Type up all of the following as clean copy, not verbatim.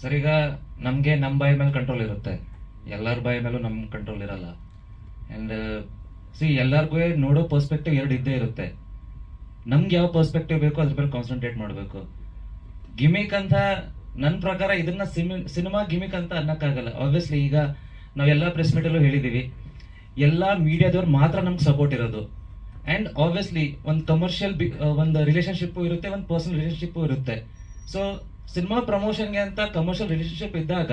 Sir ಈಗ ನಮಗೆ ನಮ್ಮ ಬಾಯಿ ಮೇಲೆ ಕಂಟ್ರೋಲ್ ಇರುತ್ತೆ, ಎಲ್ಲರ ಬಾಯಿ ಮೇಲೂ ನಮ್ಮ ಕಂಟ್ರೋಲ್ ಇರಲ್ಲ. ಆ್ಯಂಡ್ ಎಲ್ಲರಿಗೂ ನೋಡೋ ಪರ್ಸ್ಪೆಕ್ಟಿವ್ ಎರಡು ಇದ್ದೇ ಇರುತ್ತೆ. ನಮ್ಗೆ ಯಾವ ಪರ್ಸ್ಪೆಕ್ಟಿವ್ ಬೇಕೋ ಅದ್ರ ಮೇಲೆ ಕಾನ್ಸಂಟ್ರೇಟ್ ಮಾಡಬೇಕು. ಗಿಮಿಕ್ ಅಂತ ನನ್ನ ಪ್ರಕಾರ ಇದನ್ನ ಸಿನಿಮಾ ಗಿಮಿಕ್ ಅಂತ ಅನ್ನಕ್ಕಾಗಲ್ಲ. ಆಬ್ವಿಯಸ್ಲಿ ಈಗ ನಾವೆಲ್ಲ ಪ್ರೆಸ್ ಮೀಟಲ್ಲೂ ಹೇಳಿದೀವಿ, ಎಲ್ಲ ಮೀಡಿಯಾದವ್ರು ಮಾತ್ರ ನಮ್ಗೆ ಸಪೋರ್ಟ್ ಇರೋದು. ಆ್ಯಂಡ್ ಆಬ್ವಿಯಸ್ಲಿ ಒಂದು ಕಮರ್ಷಿಯಲ್ ಒಂದು ರಿಲೇಶನ್ಶಿಪ್ಪು ಇರುತ್ತೆ, ಒಂದು ಪರ್ಸನಲ್ ರಿಲೇಶನ್ಶಿಪ್ಪು ಇರುತ್ತೆ. ಸೊ ಸಿನಿಮಾ ಪ್ರಮೋಷನ್ಗೆ ಅಂತ ಕಮರ್ಷಿಯಲ್ ರಿಲೇಶನ್ಶಿಪ್ ಇದ್ದಾಗ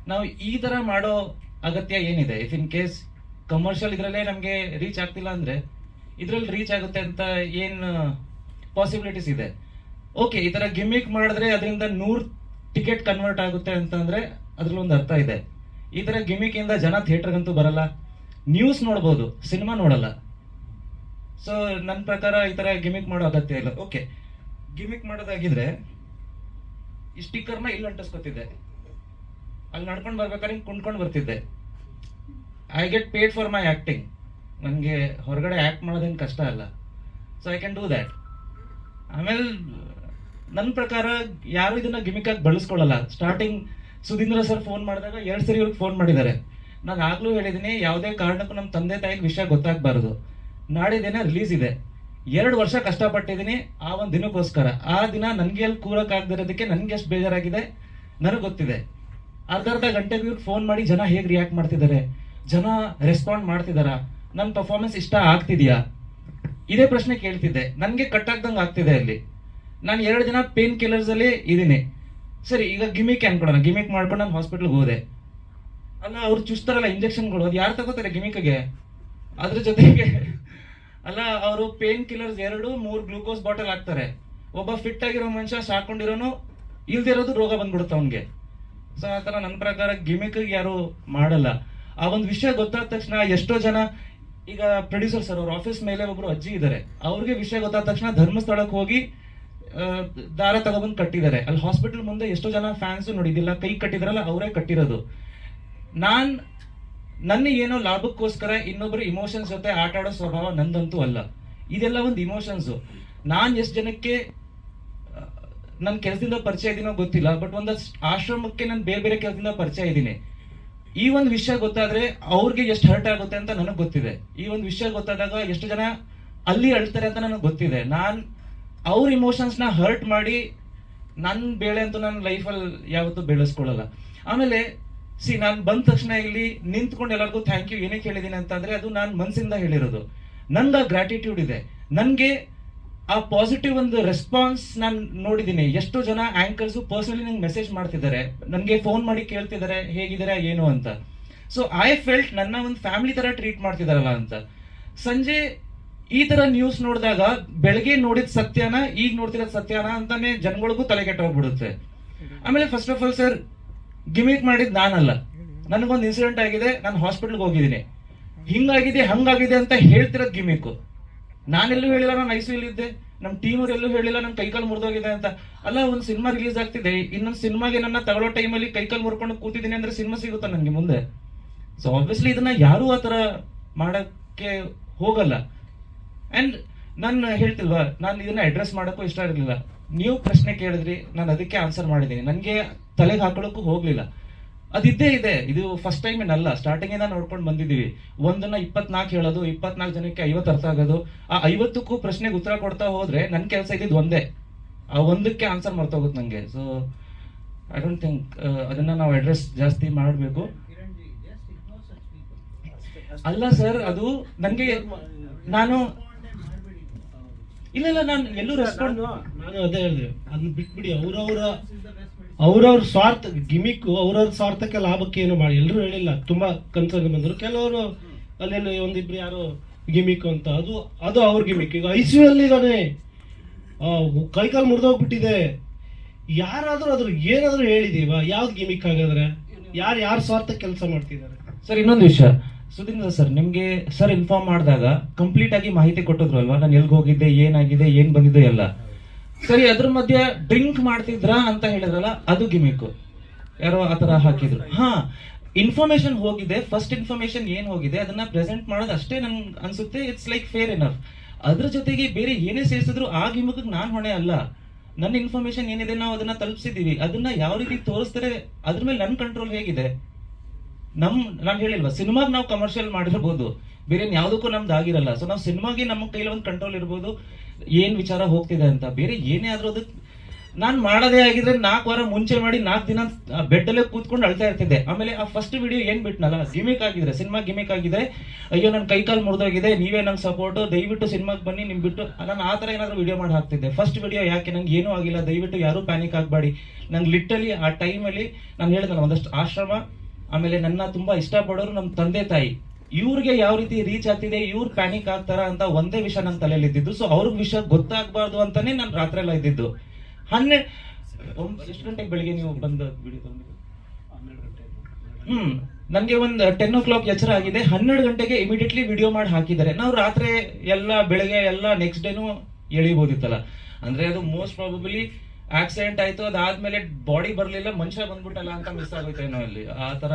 ನಾವು ಈ ಥರ ಮಾಡೋ ಅಗತ್ಯ ಏನಿದೆ? ಇಫ್ ಇನ್ ಕೇಸ್ ಕಮರ್ಷಿಯಲ್ ಇದರಲ್ಲೇ ನಮಗೆ ರೀಚ್ ಆಗ್ತಿಲ್ಲ ಅಂದರೆ ಇದರಲ್ಲಿ ರೀಚ್ ಆಗುತ್ತೆ ಅಂತ ಏನು ಪಾಸಿಬಿಲಿಟೀಸ್ ಇದೆ? ಓಕೆ, ಈ ಥರ ಗಿಮಿಕ್ ಮಾಡಿದ್ರೆ ಅದರಿಂದ 100 ಟಿಕೆಟ್ ಕನ್ವರ್ಟ್ ಆಗುತ್ತೆ ಅಂತಂದರೆ ಅದ್ರಲ್ಲಿ ಒಂದು ಅರ್ಥ ಇದೆ. ಈ ಥರ ಗಿಮಿಕಿಂದ ಜನ ಥಿಯೇಟರ್ಗಂತೂ ಬರಲ್ಲ, ನ್ಯೂಸ್ ನೋಡ್ಬೋದು, ಸಿನಿಮಾ ನೋಡಲ್ಲ. ಸೊ ನನ್ನ ಪ್ರಕಾರ ಈ ಥರ ಗಿಮಿಕ್ ಮಾಡೋ ಅಗತ್ಯ ಇಲ್ಲ. ಓಕೆ, ಗಿಮಿಕ್ ಮಾಡೋದಾಗಿದ್ರೆ ಈ ಸ್ಟಿಕ್ಕರ್ನ ಇಲ್ಲಿ ಅಂಟಿಸ್ಕೊತಿದ್ದೆ, ಅಲ್ಲಿ ನಡ್ಕೊಂಡು ಬರ್ಬೇಕಾದ್ರೆ ಹಿಂಗೆ ಕುಂಡ್ಕೊಂಡು ಬರ್ತಿದ್ದೆ. I get paid for my acting. ನನಗೆ ಹೊರಗಡೆ ಆ್ಯಕ್ಟ್ ಮಾಡೋದೇನು ಕಷ್ಟ ಅಲ್ಲ. So I can do that. ಆಮೇಲೆ ನನ್ನ ಪ್ರಕಾರ ಯಾರು ಇದನ್ನ ಗಿಮಿಕಾಗಿ ಬಳಸ್ಕೊಳ್ಳಲ್ಲ. ಸ್ಟಾರ್ಟಿಂಗ್ ಸುಧೀಂದ್ರ ಸರ್ ಫೋನ್ ಮಾಡಿದಾಗ 2 ಸರಿ ಇವ್ರಿಗೆ ಫೋನ್ ಮಾಡಿದ್ದಾರೆ. ನಾನು ಆಗ್ಲೂ ಹೇಳಿದ್ದೀನಿ, ಯಾವುದೇ ಕಾರಣಕ್ಕೂ ನಮ್ಮ ತಂದೆ ತಾಯಿಗೆ ವಿಷಯ ಗೊತ್ತಾಗಬಾರ್ದು. ನಾಡಿದ್ದೇನೆ ರಿಲೀಸ್ ಇದೆ, 2 ವರ್ಷ ಕಷ್ಟಪಟ್ಟಿದ್ದೀನಿ ಆ ಒಂದು ದಿನಕ್ಕೋಸ್ಕರ. ಆ ದಿನ ನನಗೆ ಅಲ್ಲಿ ಕೂರಕ್ಕಾಗದಿರೋದಕ್ಕೆ ನನಗೆ ಎಷ್ಟು ಬೇಜಾರಾಗಿದೆ ನನಗೆ ಗೊತ್ತಿದೆ. ಅರ್ಧ ಗಂಟೆಗೆ ಇವ್ರಿಗೆ ಫೋನ್ ಮಾಡಿ ಜನ ಹೇಗೆ ರಿಯಾಕ್ಟ್ ಮಾಡ್ತಿದ್ದಾರೆ, ಜನ ರೆಸ್ಪಾಂಡ್ ಮಾಡ್ತಿದಾರ, ನನ್ನ ಪರ್ಫಾರ್ಮೆನ್ಸ್ ಇಷ್ಟ ಆಗ್ತಿದ್ಯಾ, ಇದೇ ಪ್ರಶ್ನೆ ಕೇಳ್ತಿದ್ದೆ. ನನಗೆ ಕಟ್ಟಾಗ್ದಂಗೆ ಆಗ್ತಿದೆ ಅಲ್ಲಿ. ನಾನು 2 ದಿನ ಪೇನ್ ಕಿಲ್ಲರ್ಸ್ ಅಲ್ಲಿ ಇದ್ದೀನಿ. ಸರಿ, ಈಗ ಗಿಮಿಕ್ ಅನ್ಕೊಳೋಣ, ಗಿಮಿಕ್ ಮಾಡ್ಕೊಂಡು ನಾನು ಹಾಸ್ಪಿಟ್ಲ್ಗೆ ಹೋದೆ. ಅಲ್ಲ, ಅವ್ರು ಚುಚ್ತಾರಲ್ಲ ಇಂಜೆಕ್ಷನ್ಗಳು, ಅದು ಯಾರು ತಗೋತಾರೆ ಗಿಮಿಕ್ಗೆ? ಅದ್ರ ಜೊತೆಗೆ ಅಲ್ಲ, ಅವರು ಪೇನ್ ಕಿಲ್ಲರ್ಸ್ 2-3 ಗ್ಲೂಕೋಸ್ ಬಾಟಲ್ ಹಾಕ್ತಾರೆ. ಒಬ್ಬ ಫಿಟ್ ಆಗಿರೋ ಮನುಷ್ಯ ಸಾಕೊಂಡಿರೋನು ಇಲ್ದಿರೋದು ರೋಗ ಬಂದ್ಬಿಡುತ್ತೆ ಅವನಿಗೆ. ಸೊ ಆ ಥರ ನನ್ನ ಪ್ರಕಾರ ಗಿಮಿಕ್ ಯಾರು ಮಾಡಲ್ಲ. ಆ ಒಂದು ವಿಷಯ ಗೊತ್ತಾದ ತಕ್ಷಣ ಎಷ್ಟೋ ಜನ, ಈಗ ಪ್ರೊಡ್ಯೂಸರ್ ಸರ್ ಅವ್ರ ಆಫೀಸ್ ಮೇಲೆ ಒಬ್ರು ಅಜ್ಜಿ ಇದ್ದಾರೆ, ಅವ್ರಿಗೆ ವಿಷಯ ಗೊತ್ತಾದ ತಕ್ಷಣ ಧರ್ಮಸ್ಥಳಕ್ಕೆ ಹೋಗಿ ದಾರ ತಗೊಬಂದು ಕಟ್ಟಿದ್ದಾರೆ. ಅಲ್ಲಿ ಹಾಸ್ಪಿಟಲ್ ಮುಂದೆ ಎಷ್ಟೋ ಜನ ಫ್ಯಾನ್ಸು ನೋಡಿದಿಲ್ಲ, ಕೈ ಕಟ್ಟಿದ್ರಲ್ಲ ಅವರೇ ಕಟ್ಟಿರೋದು. ನನ್ನ ಏನೋ ಲಾಭಕ್ಕೋಸ್ಕರ ಇನ್ನೊಬ್ರು ಇಮೋಷನ್ಸ್ ಜೊತೆ ಆಟ ಆಡೋ ಸ್ವಭಾವ ನಂದಂತೂ ಅಲ್ಲ. ಇದೆಲ್ಲ ಒಂದು ಇಮೋಷನ್ಸು. ನಾನು ಎಷ್ಟು ಜನಕ್ಕೆ ನನ್ನ ಕೆಲಸದಿಂದ ಪರಿಚಯ ಇದೀನೋ ಗೊತ್ತಿಲ್ಲ, ಬಟ್ ಒಂದು ಆಶ್ರಮಕ್ಕೆ ನಾನು ಬೇರೆ ಬೇರೆ ಕೆಲಸದಿಂದ ಪರಿಚಯ ಇದ್ದೀನಿ. ಈ ಒಂದು ವಿಷಯ ಗೊತ್ತಾದ್ರೆ ಅವ್ರಿಗೆ ಎಷ್ಟು ಹರ್ಟ್ ಆಗುತ್ತೆ ಅಂತ ನನಗೆ ಗೊತ್ತಿದೆ. ಈ ಒಂದು ವಿಷಯ ಗೊತ್ತಾದಾಗ ಎಷ್ಟು ಜನ ಅಲ್ಲಿ ಅಳ್ತಾರೆ ಅಂತ ನನಗೆ ಗೊತ್ತಿದೆ. ನಾನು ಅವ್ರ ಇಮೋಷನ್ಸ್ನ ಹರ್ಟ್ ಮಾಡಿ ನನ್ನ ಬೇಳೆ ಅಂತೂ ನನ್ನ ಲೈಫಲ್ಲಿ ಯಾವತ್ತೂ ಬೆಳೆಸ್ಕೊಳ್ಳಲ್ಲ. ಆಮೇಲೆ ನಾನು ಬಂದ ತಕ್ಷಣ ಇಲ್ಲಿ ನಿಂತ್ಕೊಂಡು ಎಲ್ಲರಿಗೂ ಥ್ಯಾಂಕ್ ಯು ಏನಕ್ಕೆ ಹೇಳಿದ್ದೀನಿ ಅಂತಂದ್ರೆ ಅದು ನಾನು ಮನಸ್ಸಿಂದ ಹೇಳಿರೋದು. ನನ್ಗೆ ಗ್ರಾಟಿಟ್ಯೂಡ್ ಇದೆ. ನನಗೆ ಆ ಪಾಸಿಟಿವ್ ಒಂದು ರೆಸ್ಪಾನ್ಸ್ ನಾನು ನೋಡಿದ್ದೀನಿ. ಎಷ್ಟೋ ಜನ ಆಂಕರ್ಸು ಪರ್ಸನಲಿ ನಂಗೆ ಮೆಸೇಜ್ ಮಾಡ್ತಿದ್ದಾರೆ, ನನಗೆ ಫೋನ್ ಮಾಡಿ ಕೇಳ್ತಿದ್ದಾರೆ ಹೇಗಿದ್ದಾರೆ ಏನು ಅಂತ. ಸೊ ಐ ಫೆಲ್ಟ್ ನನ್ನ ಒಂದು ಫ್ಯಾಮಿಲಿ ತರ ಟ್ರೀಟ್ ಮಾಡ್ತಿದಾರಲ್ಲ ಅಂತ. ಸಂಜೆ ಈ ತರ ನ್ಯೂಸ್ ನೋಡಿದಾಗ ಬೆಳಗ್ಗೆ ನೋಡಿದ ಸತ್ಯನ ಈಗ ನೋಡ್ತಿರೋದು ಸತ್ಯನ ಅಂತಾನೆ ಜನಗಳಿಗೂ ತಲೆ ಕೆಟ್ಟೋಗ್ಬಿಡುತ್ತೆ. ಆಮೇಲೆ first of all sir, gimmick ಮಾಡಿದ್ ನಾನಲ್ಲ. ನನಗೊಂದು ಇನ್ಸಿಡೆಂಟ್ ಆಗಿದೆ, ನಾನು ಹಾಸ್ಪಿಟಲ್ಗೆ ಹೋಗಿದ್ದೀನಿ, ಹಿಂಗಾಗಿದೆ ಹಂಗಾಗಿದೆ ಅಂತ ಹೇಳ್ತಿರೋದು ಗಿಮಿಕ್. ನಾನೆಲ್ಲೂ ಹೇಳಿಲ್ಲ ನಾನು ICU ಇದ್ದೆ, ನಮ್ಮ ಟೀಮ್ ಅವ್ರು ಎಲ್ಲೂ ಹೇಳಿಲ್ಲ ನನ್ನ ಕೈಕಾಲು ಮುರಿದೋಗಿದೆ ಅಂತ. ಅಲ್ಲ, ಒಂದು ಸಿನಿಮಾ ರಿಲೀಸ್ ಆಗ್ತಿದೆ, ಇನ್ನೊಂದು ಸಿನಿಮಾಗೆ ನನ್ನ ತಗೊಳ್ಳೋ ಟೈಮಲ್ಲಿ ಕೈಕಾಲು ಮುರ್ಕೊಂಡು ಕೂತಿದ್ದೀನಿ ಅಂದ್ರೆ ಸಿನಿಮಾ ಸಿಗುತ್ತಾ ನನಗೆ ಮುಂದೆ? ಸೊ ಆಬ್ವಿಯಸ್ಲಿ ಇದನ್ನ ಯಾರೂ ಆ ಥರ ಮಾಡಕ್ಕೆ ಹೋಗಲ್ಲ. ಆ್ಯಂಡ್ ನಾನು ಹೇಳ್ತಿಲ್ವಾ, ನಾನು ಇದನ್ನ ಅಡ್ರೆಸ್ ಮಾಡೋಕ್ಕೂ ಇಷ್ಟ ಇರಲಿಲ್ಲ. ನೀವು ಪ್ರಶ್ನೆ ಕೇಳಿದ್ರಿ, ನಾನು ಅದಕ್ಕೆ ಆನ್ಸರ್ ಮಾಡಿದ್ದೀನಿ. ನನಗೆ ತಲೆಗೆ ಹಾಕೊಳ್ಳೋಕ್ಕೂ ಹೋಗ್ಲಿಲ್ಲ. ಅದಿದ್ದೇ ಇದೆ, ಇದು ಫಸ್ಟ್ ಟೈಮ್ ಏನಲ್ಲ, ಸ್ಟಾರ್ಟಿಂಗ್ ಇಂದ ನೋಡ್ಕೊಂಡು ಬಂದಿದ್ದೀವಿ. ಒಂದನ್ನ 24 ಹೇಳೋದು, 24 ಜನಕ್ಕೆ 50 ಅರ್ಥ ಆಗೋದು. ಆ 50ಕ್ಕೂ ಪ್ರಶ್ನೆಗೆ ಉತ್ತರ ಕೊಡ್ತಾ ಹೋದ್ರೆ ನನ್ನ ಕೆಲಸ ಇದ್ದಿದ್ದು ಒಂದೇ, ಆ ಒಂದಕ್ಕೆ ಆನ್ಸರ್ ಮರ್ತೋಗುತ್ತೆ ನನಗೆ. ಸೊ ಐ ಡೋಂಟ್ ಥಿಂಕ್ ಅದನ್ನ ನಾವು ಅಡ್ರೆಸ್ ಜಾಸ್ತಿ ಮಾಡಬೇಕು. ಅಲ್ಲ ಸರ್, ಅದು ನನಗೆ ನಾನು ಇಲ್ಲ ನಾನು ಎಲ್ಲೂ ರೆಸ್ಪಾಂಡ್, ನಾನು ಅದೇ ಹೇಳಿದೆ, ಅದನ್ನ ಬಿಟ್ಬಿಡಿ. ಅವ್ರವ್ರ ಸ್ವಾರ್ಥ ಗಿಮಿಕ್, ಅವ್ರವ್ರ ಸ್ವಾರ್ಥಕ್ಕೆ ಲಾಭಕ್ಕೆ ಏನು ಮಾಡಿ ಎಲ್ಲರೂ ಹೇಳಿಲ್ಲ. ತುಂಬಾ ಕನ್ಸರ್ನ್ ಬಂದರು ಕೆಲವರು, ಅಲ್ಲೇನು ಒಂದಿಬ್ರು ಯಾರೋ ಗಿಮಿಕ್ ಅಂತ, ಅದು ಅವ್ರ ಗಿಮಿಕ್. ಈಗ ICU ಅಲ್ಲಿ ಇದ್ದಾನೆ, ಕೈಕಾಲು ಮುರಿದೋಗ್ಬಿಟ್ಟಿದೆ, ಯಾರಾದ್ರೂ ಅದ್ರ ಏನಾದ್ರೂ ಹೇಳಿದೀವ? ಯಾವ್ದು ಗಿಮಿಕ್ ಹಾಗಾದ್ರೆ? ಯಾರು ಸ್ವಾರ್ಥ ಕೆಲಸ ಮಾಡ್ತಿದ್ದಾರೆ? ಸರ್ ಇನ್ನೊಂದು ವಿಷಯ, ಸುಧೀಂದ್ರ ಸರ್ ನಿಮ್ಗೆ ಸರ್ ಇನ್ಫಾರ್ಮ್ ಮಾಡಿದಾಗ ಕಂಪ್ಲೀಟ್ ಆಗಿ ಮಾಹಿತಿ ಕೊಟ್ಟಿದ್ರು ಅಲ್ವಾ, ನಾನು ಎಲ್ಗೆ ಹೋಗಿದ್ದೆ, ಏನಾಗಿದೆ, ಏನ್ ಬಂದಿದೆ ಎಲ್ಲ. ಸರಿ, ಅದ್ರ ಮಧ್ಯೆ ಡ್ರಿಂಕ್ ಮಾಡ್ತಿದ್ರಾ ಅಂತ ಹೇಳಿದ್ರಲ್ಲ, ಅದು ಗಿಮಿಕ್. ಯಾರೋ ಆತರ ಹಾಕಿದ್ರು. ಹಾ, ಇನ್ಫಾರ್ಮೇಶನ್ ಹೋಗಿದೆ, ಫಸ್ಟ್ ಇನ್ಫಾರ್ಮೇಶನ್ ಏನ್ ಹೋಗಿದೆ ಅದನ್ನ ಪ್ರೆಸೆಂಟ್ ಮಾಡೋದು ಅಷ್ಟೇ ನನ್ಗೆ ಅನ್ಸುತ್ತೆ. It's like fair enough. ಅದ್ರ ಜೊತೆಗೆ ಬೇರೆ ಏನೇ ಸೇರಿಸಿದ್ರು ಆ ಗಿಮಿಕ್ ನಾನ್ ಹೊಣೆ ಅಲ್ಲ. ನನ್ನ ಇನ್ಫಾರ್ಮೇಶನ್ ಏನಿದೆ ನಾವು ಅದನ್ನ ತಲುಪಿಸಿದೀವಿ. ಅದನ್ನ ಯಾವ ರೀತಿ ತೋರಿಸ್ತಾರೆ ಅದ್ರ ಮೇಲೆ ನನ್ನ ಕಂಟ್ರೋಲ್ ಹೇಗಿದೆ? ನಾನು ಹೇಳಿಲ್ವಾ, ಸಿನಿಮಾಗ್ ನಾವು ಕಮರ್ಷಿಯಲ್ ಮಾಡಿರ್ಬೋದು, ಬೇರೆ ಯಾವ್ದಕ್ಕೂ ನಮ್ದು ಆಗಿರಲ್ಲ. ಸೊ ನಾವು ಸಿನಿಮಾಗೆ ನಮ್ಮ ಕೈಲಿ ಒಂದು ಕಂಟ್ರೋಲ್ ಇರ್ಬೋದು, ಏನ್ ವಿಚಾರ ಹೋಗ್ತಿದೆ ಅಂತ. ಬೇರೆ ಏನೇ ಆದ್ರೂ ಅದು ನಾನ್ ಮಾಡದೇ ಆಗಿದ್ರೆ 4 ವಾರ ಮುಂಚೆ ಮಾಡಿ 4 ದಿನ ಬೆಡ್ ಅಲ್ಲೇ ಕೂತ್ಕೊಂಡು ಅಳ್ತಾ ಇರ್ತಿದ್ದೆ. ಆಮೇಲೆ ಆ ಫಸ್ಟ್ ವಿಡಿಯೋ ಏನ್ ಬಿಟ್ನಲ್ಲ, ಗಿಮಿಕ್ ಆಗಿದ್ರೆ, ಸಿನಿಮಾ ಗಿಮಿಕ್ ಆಗಿದೆ, ಅಯ್ಯೋ ನನ್ ಕೈ ಕಾಲು ಮುರಿದೋಗಿದೆ, ನೀವೇ ನಂಗೆ ಸಪೋರ್ಟ್, ದಯವಿಟ್ಟು ಸಿನಿಮಾಗ್ ಬನ್ನಿ, ನಿಮ್ ಬಿಟ್ಟು ನಾನು ಆ ತರ ಏನಾದ್ರು ವಿಡಿಯೋ ಮಾಡಿ ಹಾಕ್ತಿದ್ದೆ. ಫಸ್ಟ್ ವಿಡಿಯೋ ಯಾಕೆ, ನಂಗೆ ಏನೂ ಆಗಿಲ್ಲ, ದಯವಿಟ್ಟು ಯಾರು ಪ್ಯಾನಿಕ್ ಆಗ್ಬೇಡಿ. ನಂಗೆ ಲಿಟ್ರಲಿ ಆ ಟೈಮಲ್ಲಿ ನಾನು ಹೇಳಿದ್ನಲ್ಲ, ಒಂದಷ್ಟು ಆಶ್ರಮ, ಆಮೇಲೆ ನನ್ನ ತುಂಬಾ ಇಷ್ಟಪಡೋರು ನಮ್ಮ ತಂದೆ ತಾಯಿ, ಇವ್ರಿಗೆ ಯಾವ ರೀತಿ ರೀಚ್ ಆಗ್ತಿದೆ, ಇವ್ರು ಪ್ಯಾನಿಕ್ ಆಗ್ತಾರ ಅಂತ ಒಂದೇ ವಿಷಯ ನನ್ನ ತಲೆಯಲ್ಲಿ ಇದ್ದಿದ್ದು. ಸೊ ಅವ್ರಿಗೆ ವಿಷಯ ಗೊತ್ತಾಗಬಾರ್ದು ಅಂತಾನೆ ನಾನು ರಾತ್ರಿ ಎಲ್ಲ ಇದ್ದಿದ್ದು. 12 ಎಷ್ಟು ಗಂಟೆಗೆ ಬೆಳಿಗ್ಗೆ ನೀವು ಬಂದ ವಿಡಿಯೋ ತಗೊಂಡಿದ್ದು? ನನ್ಗೆ ಒಂದು 10 o'clock ಎಚ್ಚರ ಆಗಿದೆ. 12 ಗಂಟೆಗೆ ಇಮಿಡಿಯೇಟ್ಲಿ ವಿಡಿಯೋ ಮಾಡಿ ಹಾಕಿದ್ದಾರೆ. ನಾವು ರಾತ್ರಿ ಎಲ್ಲ ಬೆಳಗ್ಗೆ ಎಲ್ಲ ನೆಕ್ಸ್ಟ್ ಡೇನು ಎಳಿಬೋದಿತ್ತಲ್ಲ. ಅಂದ್ರೆ ಅದು ಮೋಸ್ಟ್ ಪ್ರಾಬಬಲಿ ಆಕ್ಸಿಡೆಂಟ್ ಆಯ್ತು, ಅದಾದ್ಮೇಲೆ ಬಾಡಿ ಬರ್ಲಿಲ್ಲ, ಮನುಷ್ಯ ಬಂದ್ಬಿಟ್ಟಲ್ಲ ಅಂತ ಮಿಸ್ ಆಗೋಯ್ತೇನೋ ಅಲ್ಲಿ ಆ ತರ.